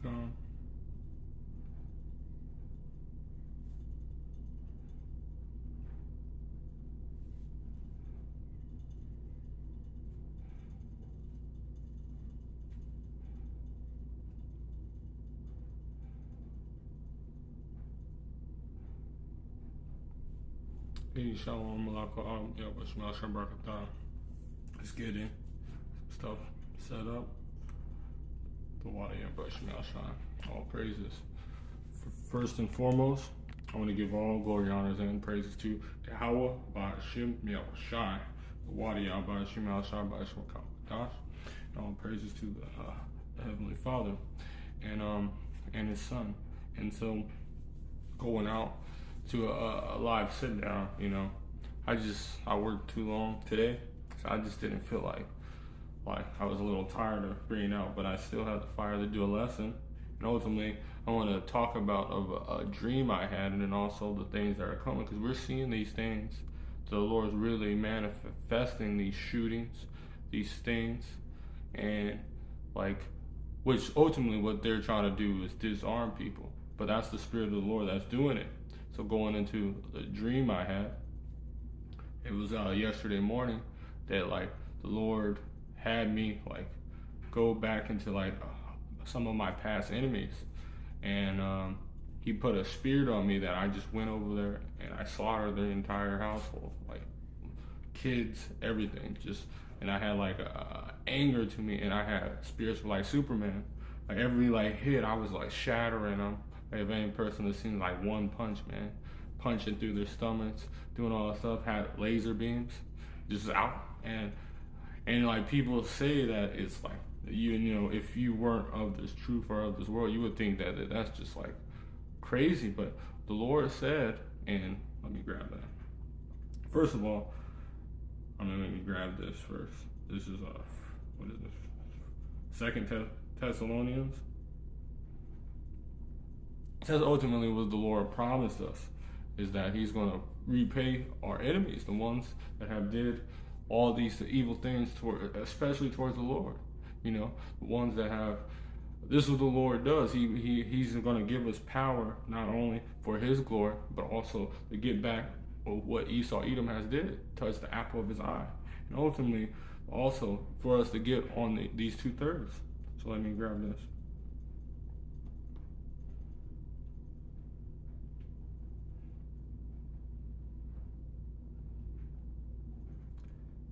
gone. Hey, Shalom Malaka, Yabashmal Shabrakata. Let's get in. Stuff set up. The water, Yabashmal Shah. All praises. First and foremost, I want to give all glory, honors, and praises to Yahweh, Ba'ashim, Yahushai, the water, Yabashim, Al-Shai, Ba'ashim, Kadash. And all praises to the Heavenly Father and His Son. And so, going out to a live sit down, I worked too long today, so I just didn't feel like I was a little tired of bringing out, but I still had the fire to do a lesson. And ultimately, I want to talk about a dream I had, and then also the things that are coming, because we're seeing these things. The Lord's really manifesting these shootings, these things, and which ultimately what they're trying to do is disarm people. But that's the Spirit of the Lord that's doing it. So going into the dream I had, it was yesterday morning that the Lord had me go back into some of my past enemies, and He put a spirit on me that I just went over there and I slaughtered their entire household, kids, everything. And I had anger to me, and I had spirits like Superman. Every hit, I was shattering them. If any person has seen One Punch Man, punching through their stomachs, doing all that stuff, had laser beams, just out. And people say that it's if you weren't of this truth or of this world, you would think that that's just crazy. But the Lord said, and let me grab that. First of all, let me grab this first. This is what is this? Second Thessalonians. It says ultimately what the Lord promised us is that He's going to repay our enemies, the ones that have did all these evil things especially towards the Lord. The ones that have. This is what the Lord does. He's going to give us power not only for His glory, but also to get back what Esau Edom has did, touch the apple of his eye, and ultimately also for us to get on these 2/3. So let me grab this.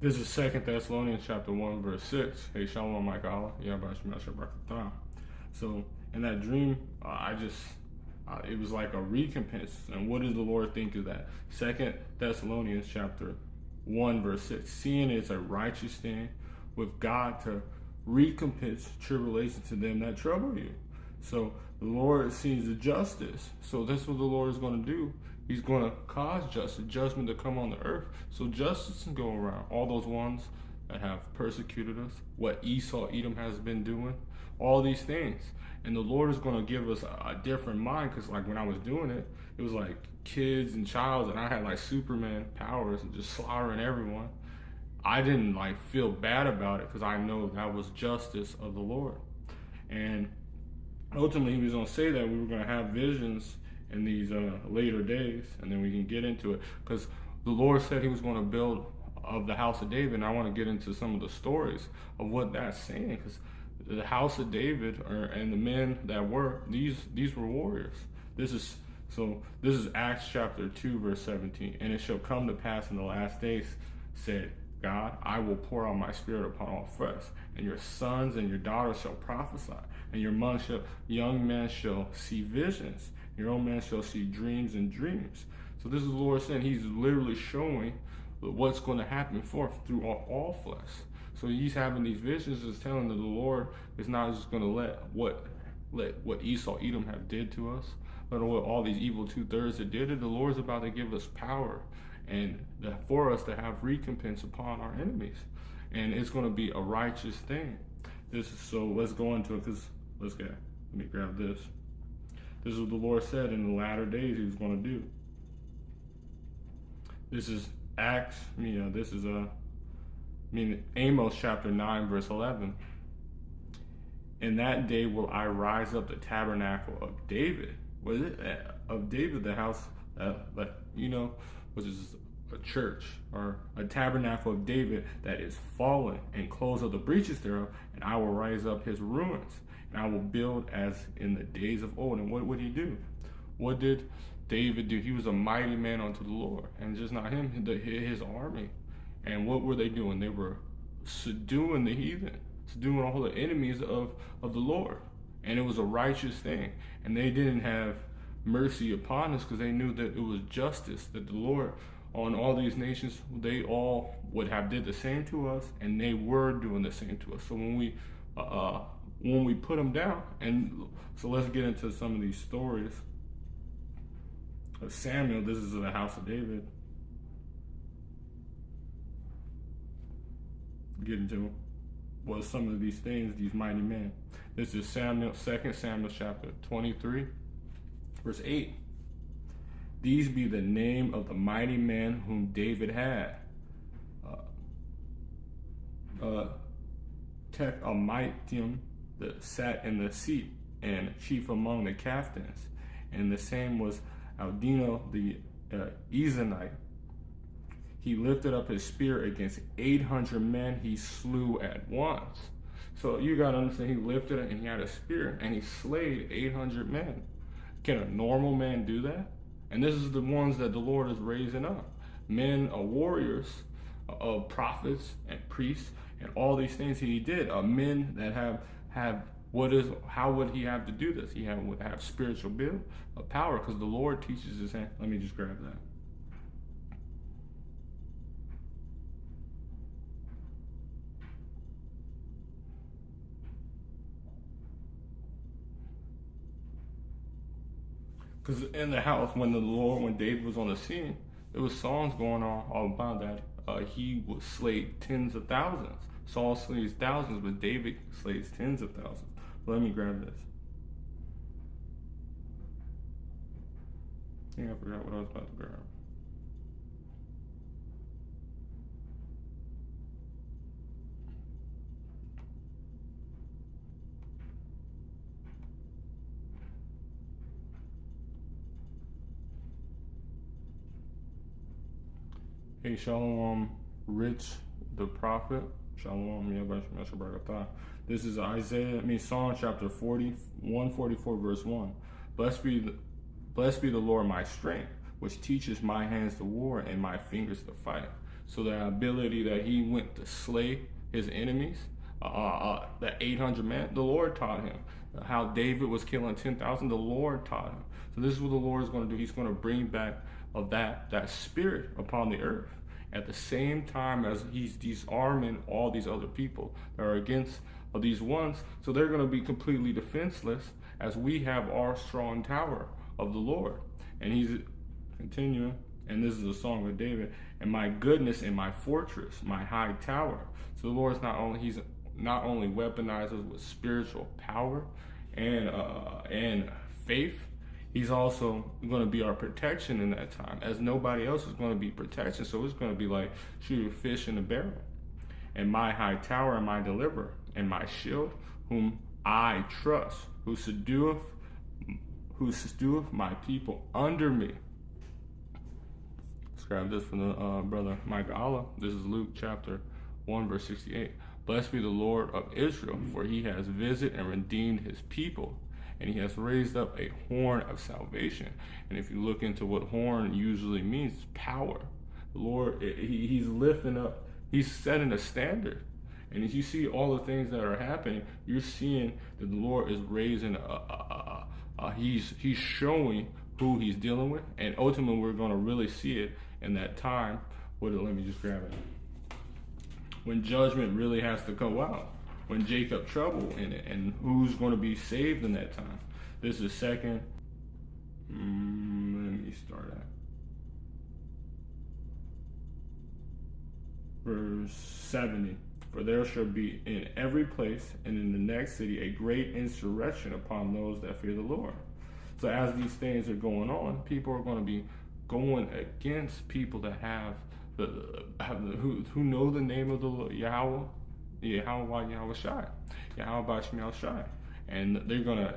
This is 2 Thessalonians chapter 1, verse 6. Hey, Shalom, Michael. So in that dream, it was like a recompense. And what does the Lord think of that? 2 Thessalonians chapter 1, verse 6. Seeing it's a righteous thing with God to recompense tribulation to them that trouble you. So the Lord sees the justice. So that's what the Lord is going to do. He's going to cause judgment to come on the earth. So justice can go around. All those ones that have persecuted us, what Esau Edom has been doing, all these things. And the Lord is going to give us a different mind, because when I was doing it, it was kids and child, and I had Superman powers and just slaughtering everyone. I didn't feel bad about it, because I know that was justice of the Lord. And ultimately, He was going to say that we were going to have visions in these later days, and then we can get into it, because the Lord said He was going to build of the house of David, and I want to get into some of the stories of what that's saying, because the house of David and the men that were these were warriors. This is Acts chapter 2, verse 17. And it shall come to pass in the last days, said God, I will pour out my spirit upon all flesh, and your sons and your daughters shall prophesy, and your young men shall see visions, your old man shall see dreams and dreams. So this is the Lord saying. He's literally showing what's going to happen through all flesh. So He's having these visions, is telling that the Lord is not just going to let what Esau Edom have did to us, but what all these evil 2/3 that did it. The Lord's about to give us power and for us to have recompense upon our enemies, and it's going to be a righteous thing. So let's go into it, because let me grab this. This is what the Lord said in the latter days He was going to do. This is Acts. This is, Amos chapter 9, verse 11. In that day will I rise up the tabernacle of David. Was it of David, the house which is a church or a tabernacle of David that is fallen, and close up the breaches thereof, and I will rise up his ruins, and I will build as in the days of old. And what would he do? What did David do? He was a mighty man unto the Lord, and just not him, his army. And what were they doing? They were subduing the heathen, subduing all the enemies of the Lord. And it was a righteous thing. And they didn't have mercy upon us because they knew that it was justice, that the Lord on all these nations, they all would have did the same to us, and they were doing the same to us. So when we put them down, and so let's get into some of these stories of Samuel. This is the house of David. Get into what some of these things, these mighty men. This is 2 Samuel chapter 23, verse 8. These be the name of the mighty men whom David had. Tech-a-mightium that sat in the seat, and chief among the captains. And the same was Aldino the Ezonite. He lifted up his spear against 800 men he slew at once. So you got to understand, he lifted it and he had a spear and he slayed 800 men. Can a normal man do that? And this is the ones that the Lord is raising up. Men, warriors, of prophets and priests and all these things he did. Men that have how would he have to do this? He would have spiritual build of power, because the Lord teaches his hand. Let me just grab that. Because in the house, when David was on the scene, there was songs going on all about that. He would slay tens of thousands. Saul slays thousands, but David slays tens of thousands. Let me grab this. I think I forgot what I was about to grab. Hey, Shalom, Rich the prophet. Shalom, this is Psalm chapter 40, 144, verse 1. Blessed be the Lord my strength, which teaches my hands to war and my fingers to fight. So the ability that he went to slay his enemies, that 800 men, the Lord taught him. How David was killing 10,000, the Lord taught him. So this is what the Lord is going to do. He's going to bring back of that spirit upon the earth, at the same time as he's disarming all these other people that are against these ones. So they're going to be completely defenseless, as we have our strong tower of the Lord. And he's continuing, and this is a song of David, and my goodness and my fortress, my high tower. So the Lord's he's not only weaponized us with spiritual power and faith, he's also going to be our protection in that time, as nobody else is going to be protection. So it's going to be like shooting a fish in a barrel. And my high tower and my deliverer and my shield, whom I trust, who subdueth my people under me. Let's grab this from the brother Micah Allah. This is Luke chapter 1, verse 68. Blessed be the Lord of Israel, for he has visited and redeemed his people, and he has raised up a horn of salvation. And if you look into what horn usually means, it's power. The Lord, he's lifting up, he's setting a standard. And as you see all the things that are happening, you're seeing that the Lord is raising he's showing who he's dealing with. And ultimately, we're going to really see it in that time. Let me just grab it. When judgment really has to go out. When Jacob trouble in it, and who's going to be saved in that time. This is second. Let me start at verse 70. For there shall be in every place and in the next city a great insurrection upon those that fear the Lord. So as these things are going on, people are going to be going against people that who know the name of the Yahweh, Yahweh Shai, Yahweh Shemiel Shai. And they're gonna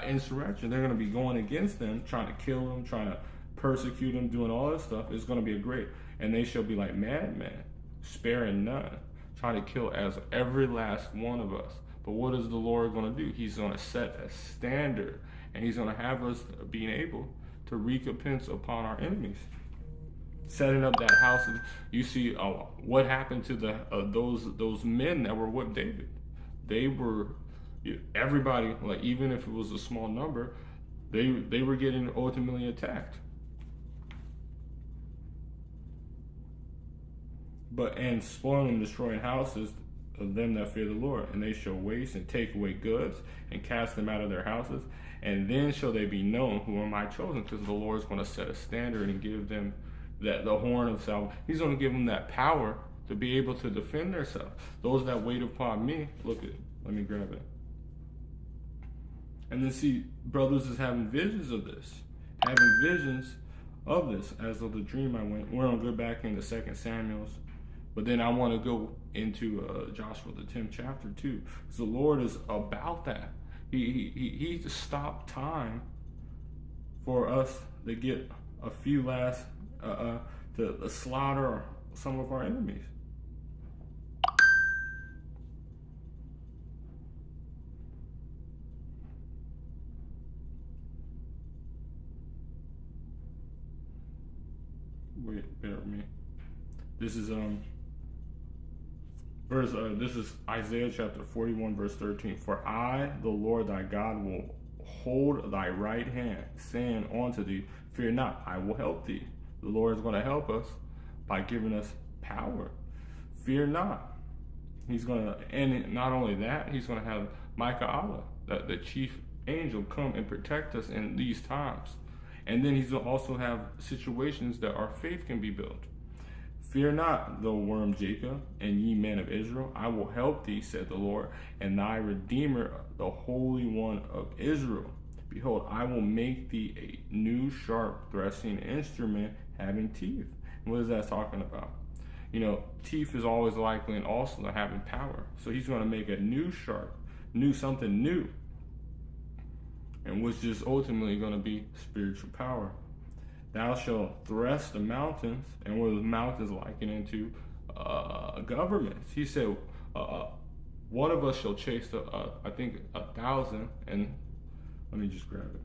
insurrection. They're gonna be going against them, trying to kill them, trying to persecute them, doing all this stuff. It's gonna be a great. And they shall be like madmen, sparing none, trying to kill as every last one of us. But what is the Lord gonna do? He's gonna set a standard, and He's gonna have us being able to recompense upon our enemies. Setting up that house. You see what happened to the those men that were with David. They were. Everybody, like even if it was a small number, they were getting ultimately attacked. And spoiling and destroying houses of them that fear the Lord, and they shall waste and take away goods and cast them out of their houses, and then shall they be known who are my chosen, because the Lord is going to set a standard and give them the horn of salvation. He's going to give them that power to be able to defend themselves. Those that wait upon me, let me grab it. And then see, brothers is having visions of this, as of the dream I went. We're going to go back into 2 Samuel, but then I want to go into Joshua the 10th chapter too. Because the Lord is about that. He stopped time for us to get a few last, to slaughter some of our enemies. Wait, bear with me. This is this is Isaiah chapter 41 verse 13. For I, the Lord thy God, will hold thy right hand, saying unto thee, fear not, I will help thee. The Lord is going to help us by giving us power. Fear not. He's going to, and not only that, He's going to have Micah Allah, the chief angel, come and protect us in these times. And then He's also have situations that our faith can be built. Fear not, though worm Jacob, and ye men of Israel, I will help thee, said the Lord, and thy Redeemer, the Holy One of Israel. Behold, I will make thee a new sharp threshing instrument having teeth. And what is that talking about? You know, teeth is always likely and also having power. So He's going to make a new sharp, something new, and which is ultimately going to be spiritual power. Thou shalt thresh the mountains, and what are the mountains likened into governments? He said, one of us shall chase, I think, 1,000, and let me just grab it.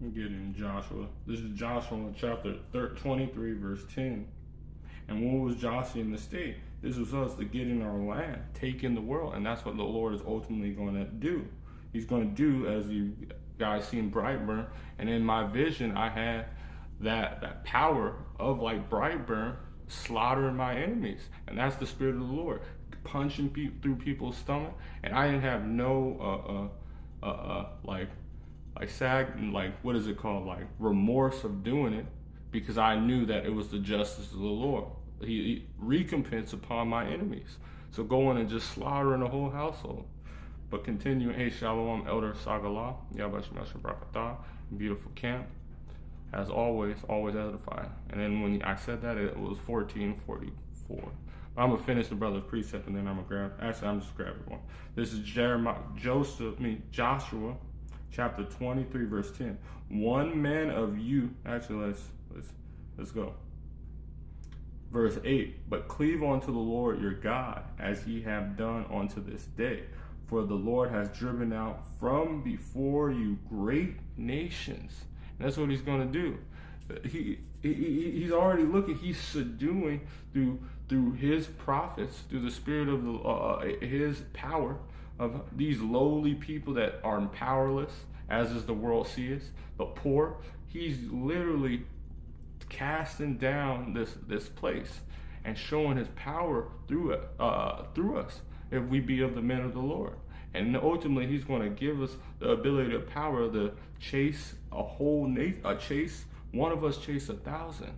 I'm getting Joshua. This is Joshua chapter 23, verse 10. And what was Joshua in the state? This was us to get in our land, take in the world. And that's what the Lord is ultimately going to do. He's going to do, as you guys see in Brightburn. And in my vision, I had that power of like Brightburn slaughtering my enemies. And that's the Spirit of the Lord, punching through people's stomach. And I didn't have no, what is it called? Like remorse of doing it, because I knew that it was the justice of the Lord. He recompense upon my enemies. So going and just slaughtering the whole household. But continuing, hey, Shalom, Elder Sagalah, Yahweh Shemeshah Barakatah, beautiful camp. As always edifying. And then when I said that, it was 1444. But I'm going to finish the brother's precept, and then I'm going to I'm just grabbing one. This is Joshua, chapter 23, verse 10. One man of you, actually, let's go. Verse 8, but cleave unto the Lord your God, as ye have done unto this day. For the Lord has driven out from before you great nations. And that's what He's going to do. He's already looking. He's subduing through His prophets, through the Spirit of His power, of these lowly people that are powerless, as is the world sees, the poor. He's literally casting down this place and showing His power through us if we be of the men of the Lord. And ultimately, he's going to give us the ability, the power to chase a whole nation, chase one of us chase 1,000.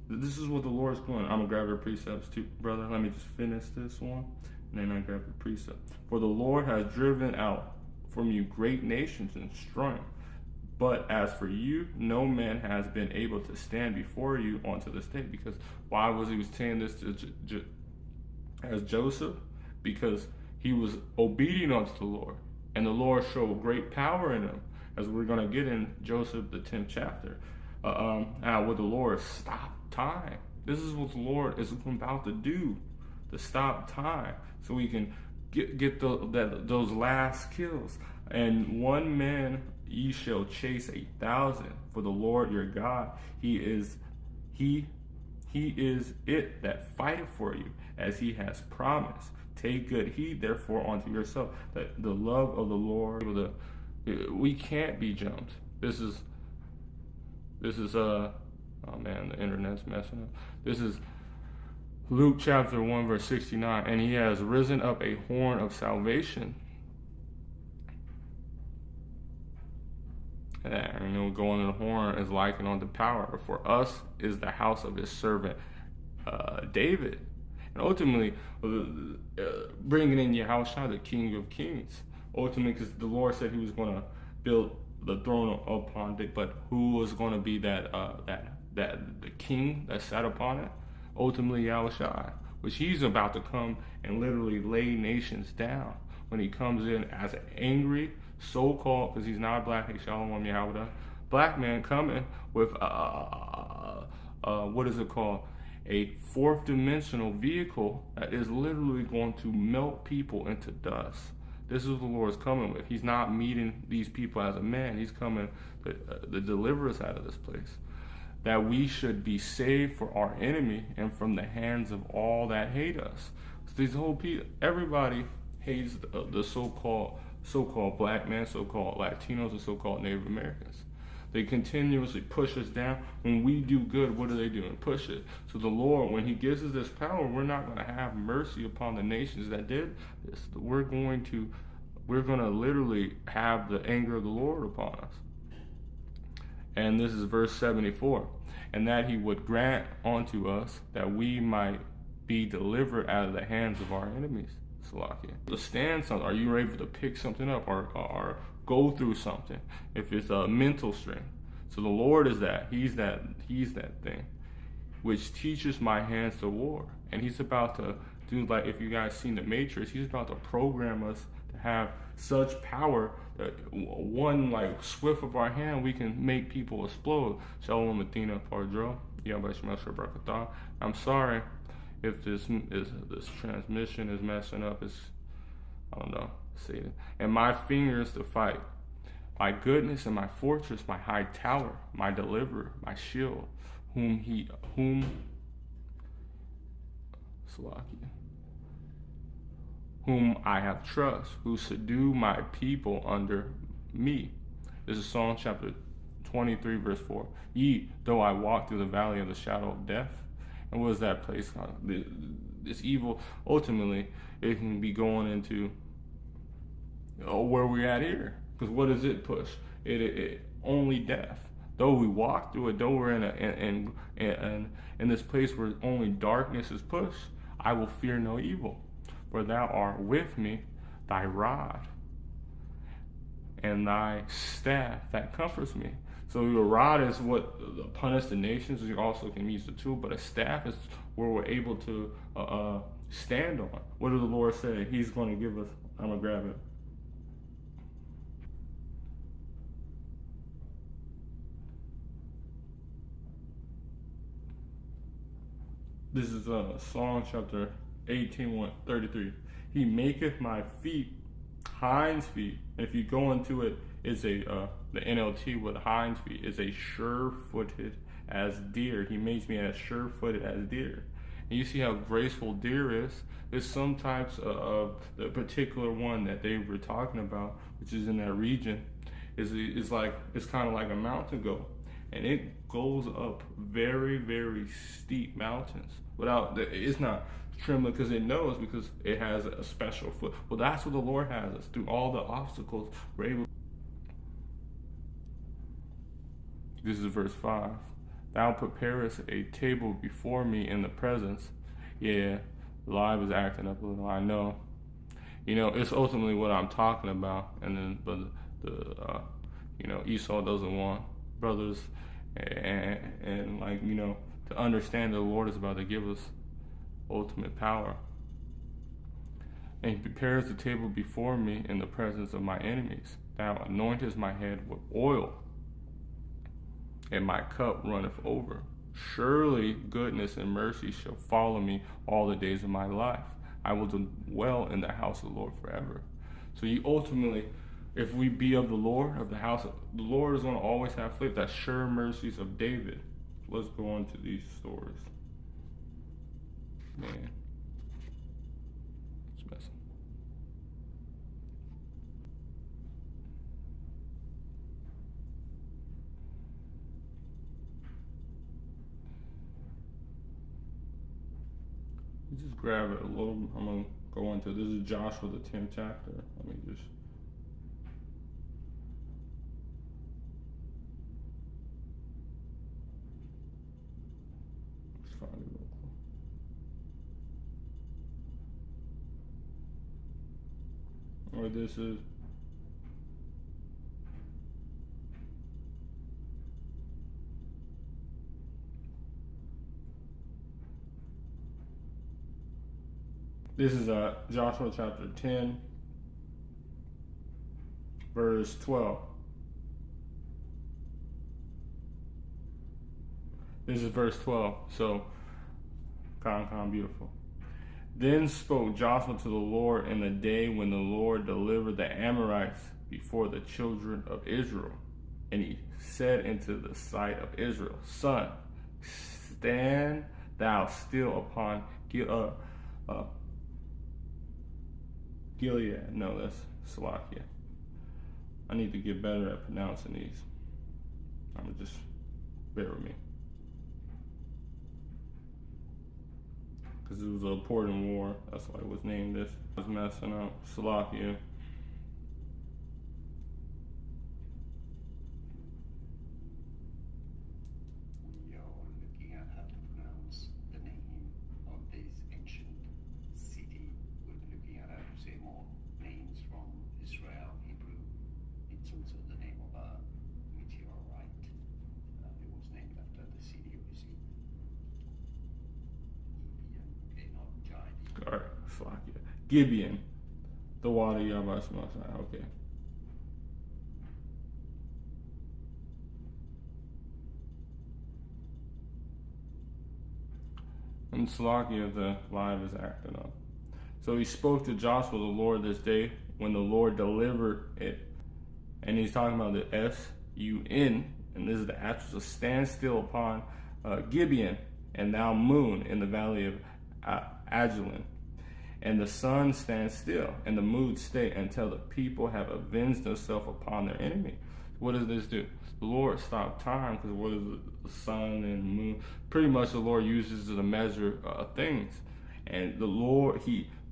This is what the Lord's going. I'm gonna grab your precepts too, brother. Let me just finish this one, and then I grab the precept. For the Lord has driven out from you great nations in strength, but as for you, no man has been able to stand before you unto this day. Because why was he saying this to as Joseph? Because he was obedient unto the Lord, and the Lord showed great power in him, as we're going to get in Joseph, the 10th chapter. With the Lord stop time. This is what the Lord is about to do, to stop time, so we can get those last kills. And one man ye shall chase 1,000. For the Lord your God, He is it that fighteth for you, as He has promised. Take good heed therefore unto yourself, that the love of the Lord, we can't be jumped. This is oh man, the internet's messing up. This is Luke chapter 1 verse 69. And He has risen up a horn of salvation. And going in the horn is likened unto power. For us is the house of His servant David. And ultimately, bringing in Yahushua, the King of Kings. Ultimately, because the Lord said He was going to build the throne upon it, but who was going to be the king that sat upon it? Ultimately, Yahushua, which He's about to come and literally lay nations down when He comes in as an angry, so-called, because He's not black, He's Shalom Yahweh, black man coming with what is it called? A fourth dimensional vehicle that is literally going to melt people into dust. This is what the Lord's coming with. He's not meeting these people as a man. He's coming to deliver us out of this place. That we should be saved for our enemy and from the hands of all that hate us. So these whole people, everybody hates the so-called black man, so-called Latinos, and so-called Native Americans. They continuously push us down. When we do good, what are they doing? Push it. So the Lord, when He gives us this power, we're not going to have mercy upon the nations that did this. We're going to literally have the anger of the Lord upon us. And this is verse 74. And that He would grant unto us that we might be delivered out of the hands of our enemies. Salakia. To stand something, are you able to pick something up or go through something? If it's a mental strength. So the Lord is that. He's that thing which teaches my hands to war. And He's about to do, like, if you guys seen the Matrix, He's about to program us to have such power that one like swift of our hand we can make people explode. Shalom Athena Pardro. I'm sorry if this transmission is messing up. It's, I don't know, Satan. And my fingers to fight. My goodness and my fortress, my high tower, my deliverer, my shield, whom I have trust, who subdue my people under me. This is Psalm chapter 23, verse 4. Ye, though I walk through the valley of the shadow of death. And what is that place called? This evil, ultimately, it can be going into where we're at here. Because what does it push? It only death. Though we walk through it, though we're in this place where only darkness is pushed, I will fear no evil. For thou art with me, thy rod and thy staff that comforts me. So your rod is what punish the nations. You also can use the tool, but a staff is where we're able to stand on. What does the Lord say? He's going to give us. I'm going to grab it. This is Psalm chapter 18:33. He maketh my feet hinds feet. And if you go into it, it's the NLT with hinds feet is a sure-footed as deer. He makes me as sure-footed as deer. And you see how graceful deer is. There's some types of the particular one that they were talking about, which is in that region, is kind of like a mountain goat, and it goes up very, very steep mountains. It's not trembling because it knows, because it has a special foot. Well, that's what the Lord has us through all the obstacles. We're able. This is verse 5. Thou preparest a table before me in the presence. Yeah, Live is acting up a little, I know. You know, it's ultimately what I'm talking about. And then, but Esau doesn't want brothers and like, to understand that the Lord is about to give us ultimate power. And he prepares the table before me in the presence of my enemies. Thou anointest my head with oil, and my cup runneth over. Surely goodness and mercy shall follow me all the days of my life. I will dwell in the house of the Lord forever. So you ultimately, if we be of the Lord, of the house, the Lord is going to always have faith. That sure mercies of David. Let's go on to these stories. Man, it's messing. Just grab it a little. I'm going to go into, this is Joshua, the 10th chapter. Let me just. Let's find it real quick. Or this is. This is Joshua chapter 10, verse 12. This is verse 12. So, beautiful. Then spoke Joshua to the Lord in the day when the Lord delivered the Amorites before the children of Israel. And he said into the sight of Israel, Son, stand thou still upon Gilead. No, that's Salakia. I need to get better at pronouncing these. I'm gonna just bear with me, because it was an important war. That's why it was named this. I was messing up. Salakia. Gibeon, the water Yahweh. Okay. And Salakia, the Live is acting up. So he spoke to Joshua the Lord this day when the Lord delivered it. And he's talking about the S-U-N, and this is the actual stand still upon Gibeon, and thou moon in the valley of Ajalon. And the sun stands still, and the moon stay until the people have avenged themselves upon their enemy. What does this do? The Lord stopped time, because what is the sun and moon? Pretty much the Lord uses to measure things. And the Lord,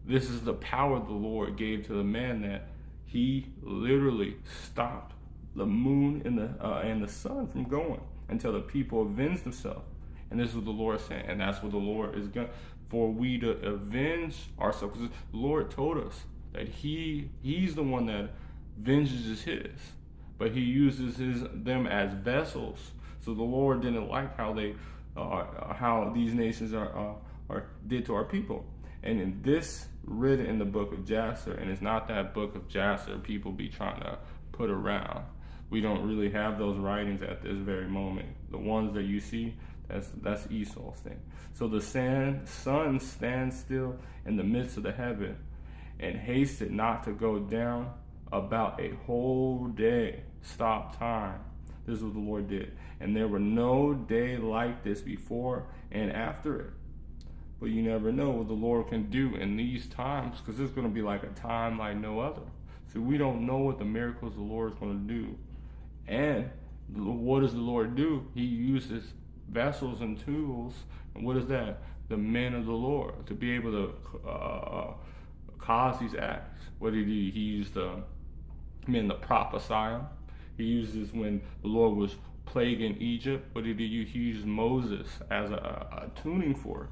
this is the power the Lord gave to the man, that he literally stopped the moon and the sun from going until the people avenged themselves. And this is what the Lord said, and that's what the Lord is going for we to avenge ourselves. Because the Lord told us that He's the one that vengeance his, but He uses them as vessels. So the Lord didn't like how these nations did to our people. And in this written in the book of Jasher, and it's not that book of Jasher people be trying to put around. We don't really have those writings at this very moment. The ones that you see, that's Esau's thing. So the sun stands still in the midst of the heaven, and hasted not to go down about a whole day. Stop time. This is what the Lord did. And there were no day like this before and after it. But you never know what the Lord can do in these times, because it's going to be like a time like no other. So we don't know what the miracles the Lord is going to do. And what does the Lord do? He uses vessels and tools. And what is that? the men of the Lord to be able to cause these acts. What did he? He used men to prophesy. He uses when the Lord was plaguing Egypt. What did he use? He used Moses as a tuning fork,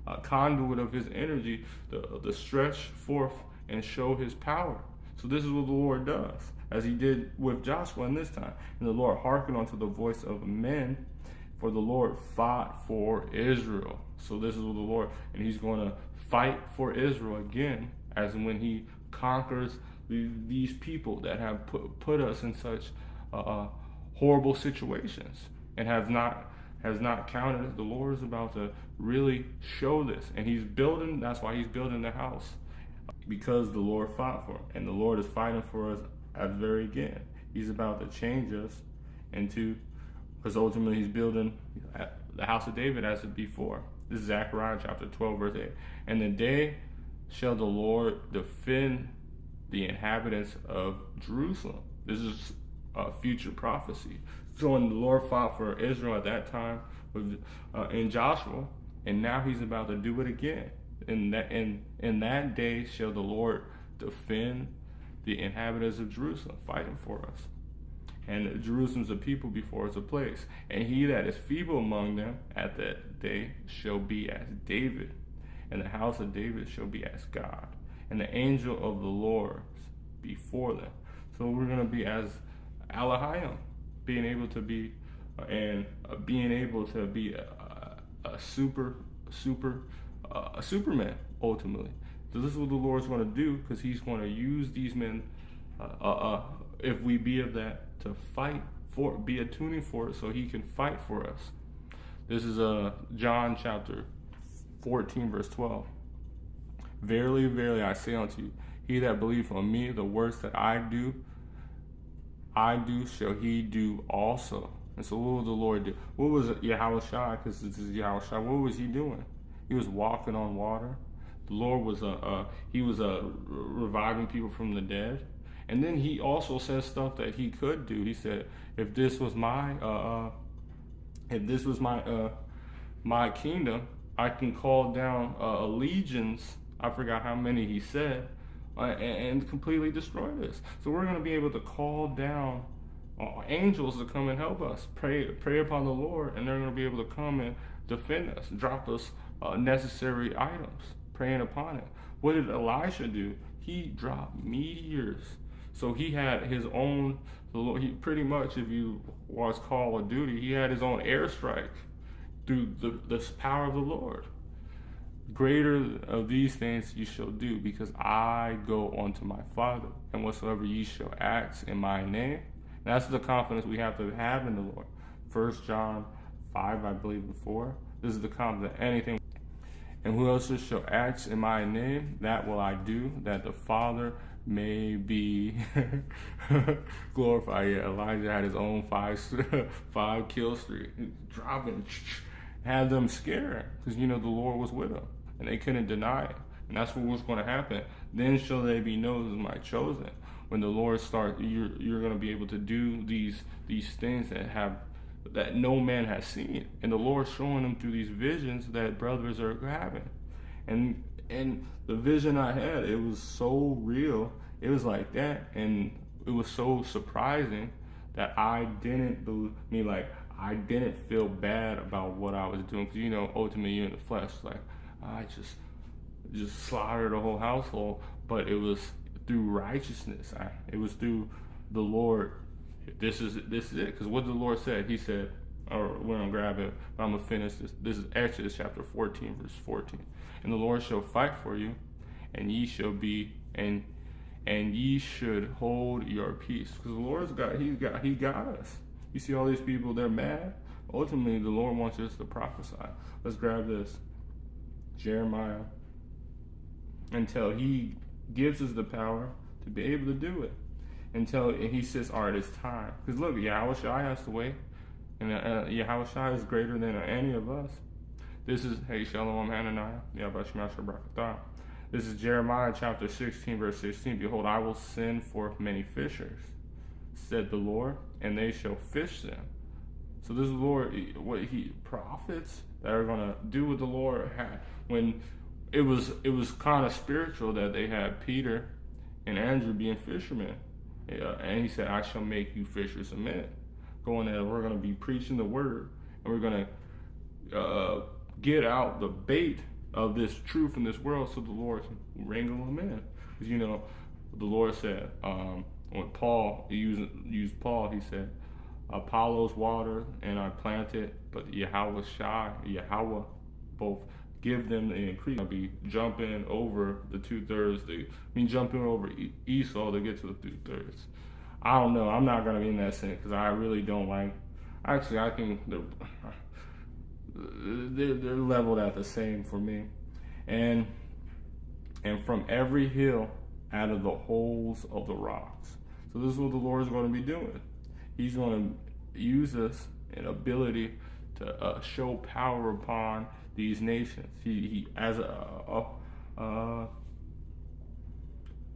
a conduit of his energy to stretch forth and show his power. So this is what the Lord does, as he did with Joshua in this time. And the Lord hearkened unto the voice of men, for the Lord fought for Israel. So this is what the Lord, and he's going to fight for Israel again, as when he conquers these people that have put us in such horrible situations and has not counted. The Lord is about to really show this, and he's building. That's why he's building the house, because the Lord fought for him, and the Lord is fighting for us at the very again. He's about to change us into, because ultimately he's building the house of David as it before. This is Zechariah chapter 12 verse 8. And the day shall the Lord defend the inhabitants of Jerusalem. This is a future prophecy. So when the Lord fought for Israel at that time in Joshua, and now he's about to do it again. In that day shall the Lord defend the inhabitants of Jerusalem, fighting for us. And Jerusalem's a people before it's a place. And he that is feeble among them at that day shall be as David, and the house of David shall be as God, and the angel of the Lord before them. So we're going to be as Elohim, being able to be a Superman ultimately. So this is what the Lord's going to do, because he's going to use these men, if we be of that, to fight for, be a tuning for it, so he can fight for us. This is John chapter 14 verse 12. Verily, verily, I say unto you, he that believeth on me, the works that I do shall he do also. And so what will the Lord do? What was Yahushua, because this is Yahushua, what was he doing? He was walking on water. The Lord was reviving people from the dead. And then he also says stuff that he could do. He said, if this was my my kingdom, I can call down legions. I forgot how many he said, and completely destroy this. So we're going to be able to call down angels to come and help us, pray upon the Lord, and they're going to be able to come and defend us, drop us necessary items, praying upon it. What did Elisha do? He dropped meteors. So he had his own, he pretty much, if you watch Call of Duty, he had his own airstrike through the power of the Lord. Greater of these things you shall do, because I go unto my Father, and whatsoever ye shall ask in my name. And that's the confidence we have to have in the Lord. 1 John 5, I believe, and 4. This is the confidence that anything. And whoever shall ask in my name, that will I do, that the Father may be glorified. Yeah, Elijah had his own five kill streak, dropping, had them scared, because the Lord was with them, and they couldn't deny it. And that's what was going to happen. Then shall they be known as my chosen. When the Lord starts, you're going to be able to do these things that no man has seen, and the Lord showing them through these visions that brothers are having. And the vision I had, it was so real. It was like that, and it was so surprising that I didn't feel bad about what I was doing, because ultimately you're in the flesh, like I just slaughtered the whole household, but it was through righteousness. It was through the Lord. This is it, because what the Lord said, he said, or we're gonna grab it, but I'm gonna finish this. This is Exodus chapter 14 verse 14. And the Lord shall fight for you, and ye shall be, and ye should hold your peace, because the Lord's he got us. You see all these people, they're mad. Ultimately, the Lord wants us to prophesy. Let's grab this. Jeremiah. Until he gives us the power to be able to do it. Until he says, all right, it's time. Because look, Yahushua has to wait. And Yahushua is greater than any of us. This is, hey, Shalom Hananiah. This is Jeremiah chapter 16, verse 16. Behold, I will send forth many fishers, said the Lord, and they shall fish them. So this is the Lord, prophets that are going to do what the Lord had. When it was kind of spiritual that they had Peter and Andrew being fishermen. And he said, I shall make you fishers of men. Going there, we're going to be preaching the word, and we're going to get out the bait of this truth in this world so the Lord can wrangle them in. Because, you know, the Lord said, when Paul used Paul, he said, Apollos watered and I planted, but Yahweh both give them the increase. I'll be jumping over the 2/3. Jumping over Esau to get to the 2/3. I don't know. I'm not going to be in that sense because I really don't like. Actually, I think they're leveled at the same for me. And from every hill out of the holes of the rocks. So this is what the Lord is going to be doing. He's going to use us an ability to show power upon these nations. He as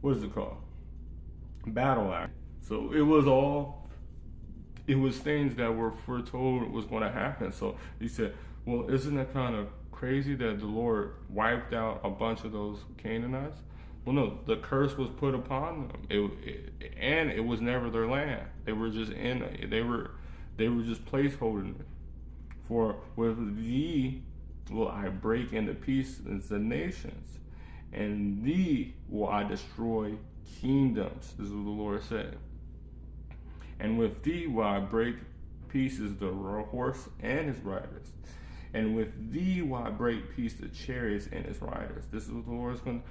what is it called? Battle act. So it was things that were foretold was going to happen. So he said, well, isn't it kind of crazy that the Lord wiped out a bunch of those Canaanites? Well, no, the curse was put upon them, and it was never their land. They were just they were just placeholding it. For with thee will I break into pieces the nations, and thee will I destroy kingdoms. This is what the Lord said. And with thee will I break pieces the horse and his riders, and with thee will I break pieces the chariots and his riders. This is what the Lord is going to.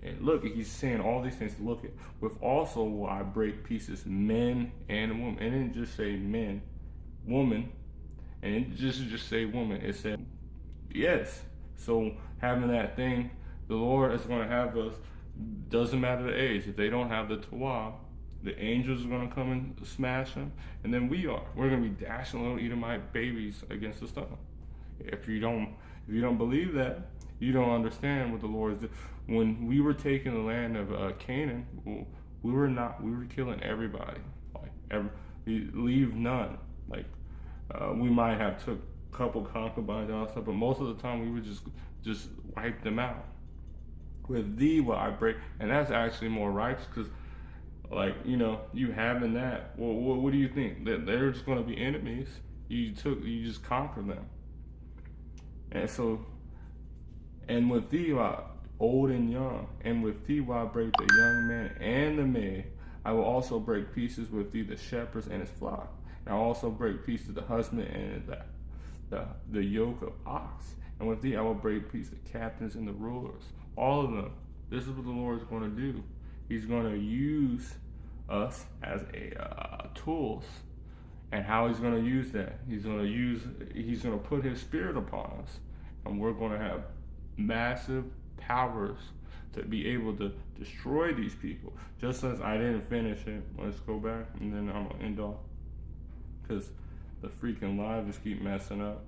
And look, he's saying all these things. Look at, with also will I break pieces men and women. And it didn't just say men, woman, and it just say woman. It said yes. So having that thing, the Lord is going to have us. Doesn't matter the age. If they don't have the Torah, the angels are going to come and smash them, and then we're going to be dashing little Edomite babies against the stone. If you don't believe that, you don't understand what the Lord is doing. When we were taking the land of Canaan, we were killing everybody. We leave none. We might have took a couple concubines and all stuff, but most of the time we would just wipe them out. With thee will I break, and that's actually more righteous because, you having that. Well, what do you think? That they're just going to be enemies? You just conquer them, and with thee will I, old and young, and with thee will I break the young man and the maid. I will also break pieces with thee the shepherds and his flock. And I will also break pieces the husband and the yoke of ox. And with thee I will break pieces the captains and the rulers. All of them. This is what the Lord is going to do. He's going to use us as tools. And how he's going to use that? He's going to put his spirit upon us. And we're going to have massive powers to be able to destroy these people. Just as I didn't finish it, let's go back and then I'm gonna end off because the freaking live just keep messing up.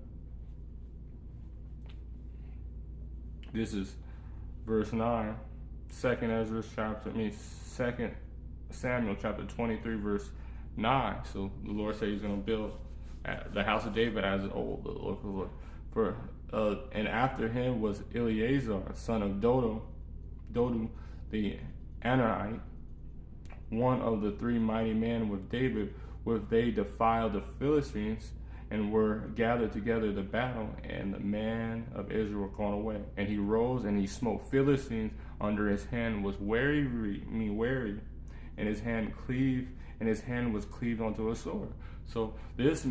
This is verse 9, 2 Samuel chapter 23 verse 9. So the Lord said he's gonna build the house of David as an old and after him was Eleazar, son of Dodo the Anarite, one of the three mighty men with David, with they defiled the Philistines and were gathered together to battle, and the man of Israel gone away. And he rose and he smote Philistines under his hand was wary, and his hand was cleaved onto a sword. So this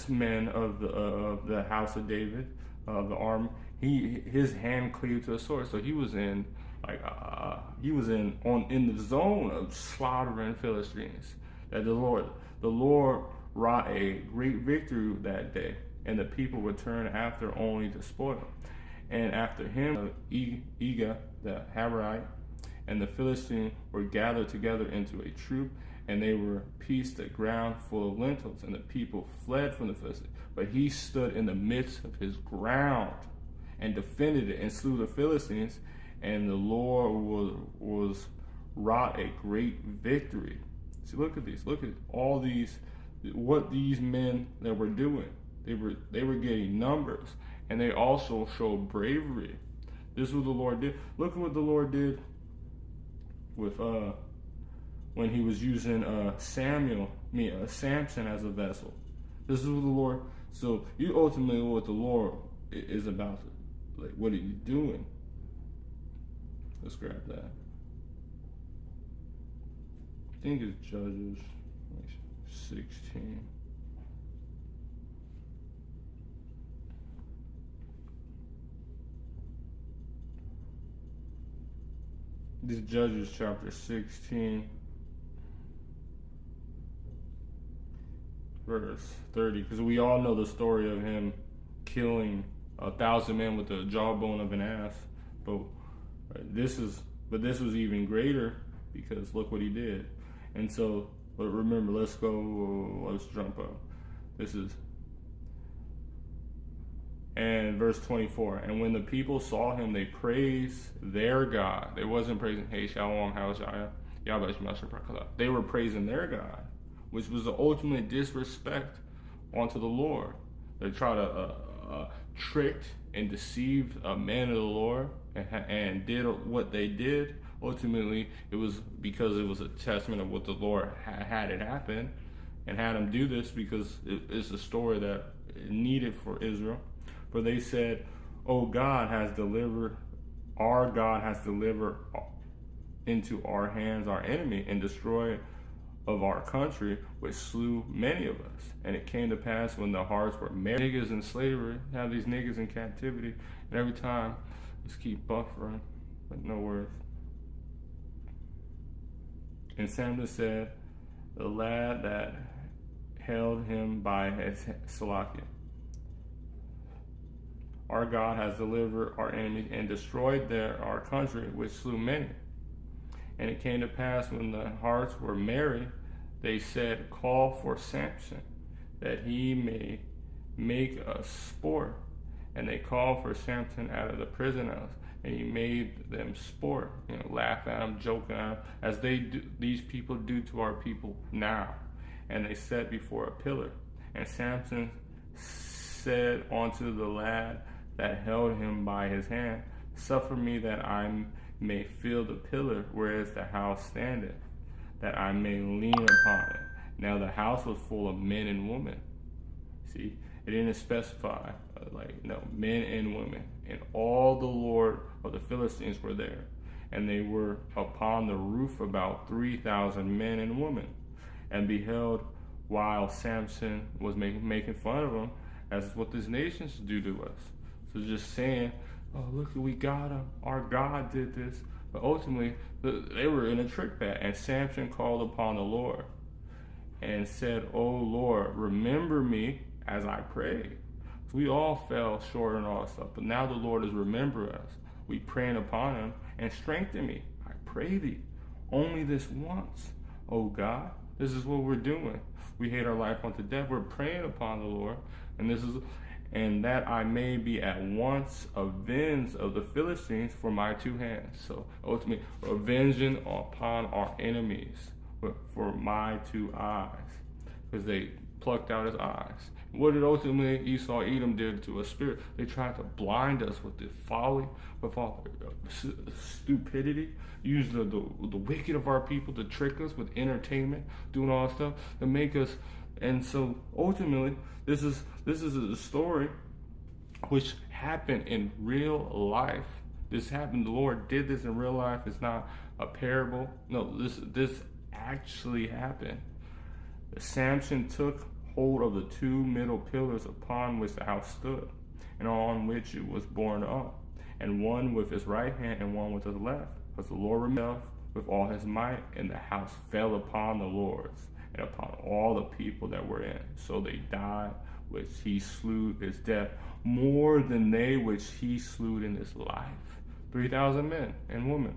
man of the house of David, of the army, his hand cleaved to a sword. So he was in in the zone of slaughtering Philistines. That the Lord wrought a great victory that day, and the people returned after only to spoil. And after him, Ega the Habarite and the Philistines were gathered together into a troop, and they were pieced the ground full of lentils, and the people fled from the Philistines. But he stood in the midst of his ground and defended it and slew the Philistines, and the Lord was wrought a great victory. See, look at these. Look at all these, what these men that were doing. They were getting numbers, and they also showed bravery. This is what the Lord did. Look at what the Lord did with when he was using Samson as a vessel. This is what the Lord. So you ultimately what the Lord is about. Like, what are you doing? Let's grab that. I think it's Judges 16. This is Judges chapter 16, verse 30, because we all know the story of him killing 1,000 men with the jawbone of an ass. But this was even greater, because look what he did. And so, but remember, let's jump up. This is, and verse 24, and when the people saw him, they praised their God. They wasn't praising, hey, Shalom, Hawashaya, Yahweh Shemel Sheprakala. They were praising their God, which was the ultimate disrespect onto the Lord. They tried to tricked and deceived a man of the Lord and did what they did. Ultimately, it was because it was a testament of what the Lord had it happen and had him do this, because it's a story that needed for Israel. For they said, "Oh, our God has delivered into our hands our enemy and destroyed of our country, which slew many of us. And it came to pass when the hearts were merry." Niggas in slavery, have these niggas in captivity, and every time, just keep buffering, but no words. And Samson said, the lad that held him by his Salakia, "Our God has delivered our enemies and destroyed our country, which slew many." And it came to pass when the hearts were merry, they said, "Call for Samson, that he may make us sport." And they called for Samson out of the prison house, and he made them sport, laugh at him, joke at him, as these people do to our people now. And they sat before a pillar. And Samson said unto the lad that held him by his hand, "Suffer me that I may feel the pillar, whereas the house standeth, that I may lean upon it." Now the house was full of men and women. See, it didn't specify, men and women. And all the Lord of the Philistines were there. And they were upon the roof about 3,000 men and women. And beheld, while Samson was making fun of them, as what these nations do to us. So just saying, "Oh, look, we got him. Our God did this." But ultimately, they were in a trick bag. And Samson called upon the Lord and said, "O Lord, remember me as I pray." So we all fell short and all that stuff. But now the Lord is remembering us. We praying upon him, and strengthen me, I pray thee, only this once, O God. This is what we're doing. We hate our life unto death. We're praying upon the Lord. And that I may be at once avenged of the Philistines for my two hands. So ultimately, avenging upon our enemies for my two eyes, because they plucked out his eyes. What did ultimately Esau Edom did to a spirit? They tried to blind us with the folly, with all stupidity, use the wicked of our people to trick us with entertainment, doing all that stuff to make us. And so ultimately, this is a story which happened in real life. This happened. The Lord did this in real life. It's not a parable. No, this actually happened. Samson took hold of the two middle pillars upon which the house stood, and on which it was borne up, and one with his right hand and one with his left. Because the Lord himself with all his might, and the house fell upon the Lord's and upon all the people that were in. So they died, which he slew his death, more than they which he slew in his life. 3,000 men and women.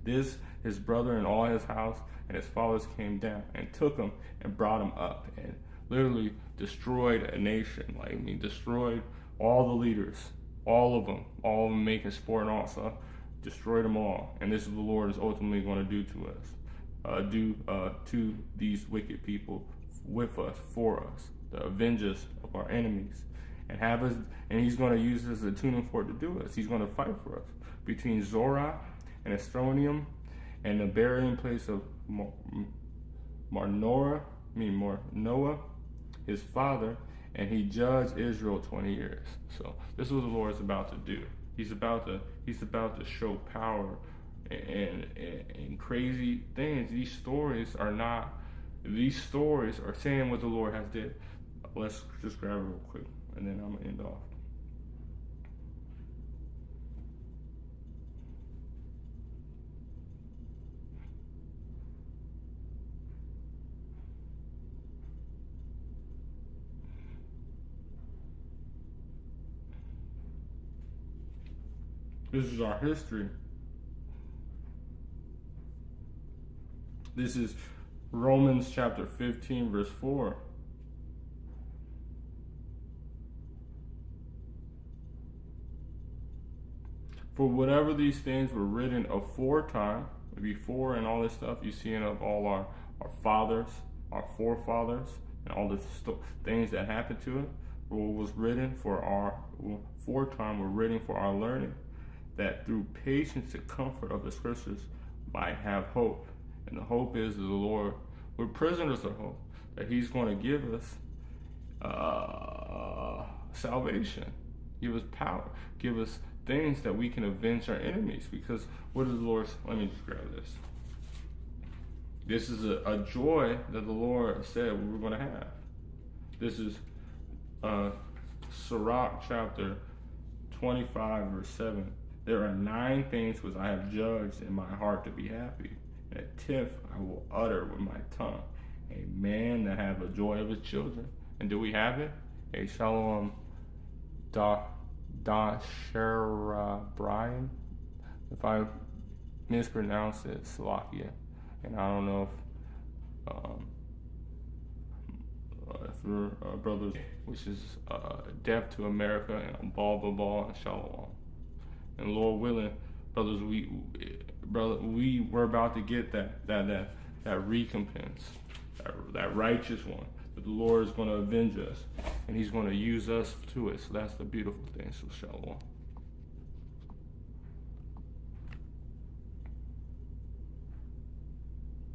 This his brother and all his house and his fathers came down and took him and brought him up and literally destroyed a nation. Destroyed all the leaders, all of them making sport and all stuff. Destroyed them all. And this is what the Lord is ultimately going to do to us, to these wicked people with us, for us, the avengers of our enemies. and have us, and he's going to use us as a tuning fork to do us. He's going to fight for us between Zorah and Estronium and the burying place of Manoah, his father, and he judged Israel 20 years. So this is what the Lord is about to do. He's about to show power and crazy things. These stories are saying what the Lord has did. Let's just grab it real quick, and then I'm gonna end off. This is our history. This is Romans chapter 15, verse 4. For whatever these things were written aforetime, before and all this stuff you see in of all our fathers, our forefathers, and all the things that happened to it, what was written for our foretime were written for our learning, that through patience the comfort of the scriptures might have hope. And the hope is the Lord. We're prisoners of hope, that he's going to give us salvation, give us power, give us things that we can avenge our enemies. Because what is the Lord? Let me just grab this. This is a joy that the Lord said we were going to have. This is Sirach chapter 25, verse 7. There are 9 things which I have judged in my heart to be happy, and a tiff I will utter with my tongue. A man that have a joy of his children. And do we have it? A Shalom Brian. If I mispronounce it, Slovakia. And I don't know if your brothers, which is deaf to America, and blah and Shalom. And Lord willing, brothers, we're about to get that recompense, that righteous one, that the Lord is going to avenge us, and he's going to use us to it. So that's the beautiful thing. So Shalom.